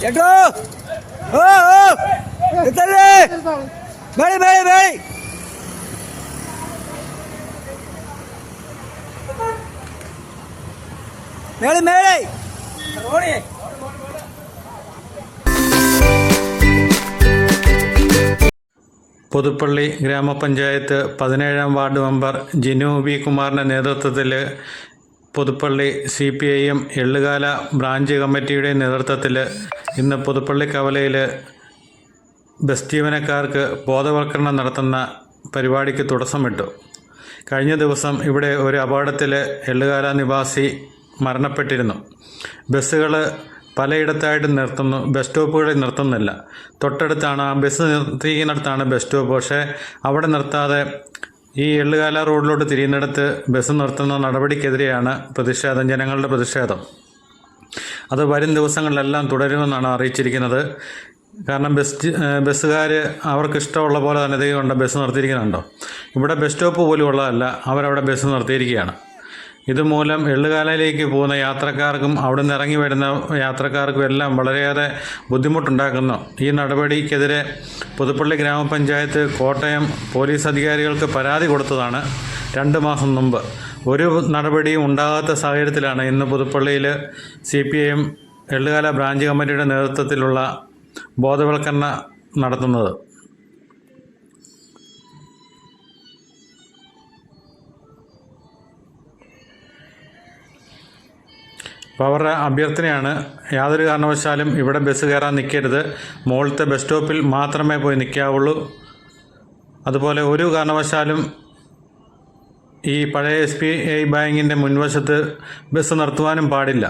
ചേട്ടോ ഓ ഓ എത്തല്ലേ മേളി മേളി മേളി മേളി മേളി റോഡിയെ പുതുപ്പള്ളി ഗ്രാമപഞ്ചായത്ത് 17-ാം വാർഡ് മെമ്പർ ജിനു വി കുമാറിൻ്റെ നേതൃത്വത്തിൽ പുതുപ്പള്ളി CPIM എള്ളുകാല ബ്രാഞ്ച് കമ്മിറ്റിയുടെ നേതൃത്വത്തിൽ ഇന്ന് പുതുപ്പള്ളി കവലയിൽ ബസ് ജീവനക്കാർക്ക് ബോധവൽക്കരണം നടത്തുന്ന പരിപാടിക്ക് തുടക്കമിട്ടു. കഴിഞ്ഞ ദിവസം ഇവിടെ ഒരു അപകടത്തിൽ എള്ളുകാല നിവാസി മരണപ്പെട്ടിരുന്നു. ബസ്സുകൾ പലയിടത്തായിട്ട് നിർത്തുന്നു, ബസ് സ്റ്റോപ്പുകളിൽ നിർത്തുന്നില്ല. തൊട്ടടുത്താണ് ആ ബസ് നിർത്തിക്കുന്നിടത്താണ് ബസ് സ്റ്റോപ്പ്. പക്ഷേ അവിടെ നിർത്താതെ ഈ എള്ളുകാല റോഡിലോട്ട് തിരിയുന്നിടത്ത് ബസ് നിർത്തുന്ന നടപടിക്കെതിരെയാണ് പ്രതിഷേധം, ജനങ്ങളുടെ പ്രതിഷേധം. അത് വരും ദിവസങ്ങളിലെല്ലാം തുടരുമെന്നാണ് അറിയിച്ചിരിക്കുന്നത്. കാരണം ബസ്സുകാർ അവർക്ക് ഇഷ്ടമുള്ള പോലെ തന്നെ കൊണ്ട് ബസ് നിർത്തിയിരിക്കുന്നുണ്ടോ. ഇവിടെ ബസ് സ്റ്റോപ്പ് പോലും ഉള്ളതല്ല, അവരവിടെ ബസ് നിർത്തിയിരിക്കുകയാണ്. ഇതുമൂലം എള്ളുകാലയിലേക്ക് പോകുന്ന യാത്രക്കാർക്കും അവിടെ നിന്ന് ഇറങ്ങി വരുന്ന യാത്രക്കാർക്കും എല്ലാം വളരെയേറെ ബുദ്ധിമുട്ടുണ്ടാക്കുന്നു. ഈ നടപടിക്കെതിരെ പുതുപ്പള്ളി ഗ്രാമപഞ്ചായത്ത് കോട്ടയം പോലീസ് അധികാരികൾക്ക് പരാതി കൊടുത്തതാണ് 2 മാസം മുമ്പ്. ഒരു നടപടിയും ഉണ്ടാകാത്ത സാഹചര്യത്തിലാണ് ഇന്ന് പുതുപ്പള്ളിയിൽ CPIM എള്ളുകാല ബ്രാഞ്ച് കമ്മിറ്റിയുടെ നേതൃത്വത്തിലുള്ള ബോധവൽക്കരണം നടത്തുന്നത്. അപ്പോൾ അവരുടെ അഭ്യർത്ഥനയാണ്, യാതൊരു കാരണവശാലും ഇവിടെ ബസ് കയറാൻ നിൽക്കരുത്, മുകളിലത്തെ ബസ് സ്റ്റോപ്പിൽ മാത്രമേ പോയി നിൽക്കാവുള്ളൂ. അതുപോലെ ഒരു കാരണവശാലും ഈ പഴയ SBI ബാങ്കിൻ്റെ മുൻവശത്ത് ബസ് നിർത്തുവാനും പാടില്ല.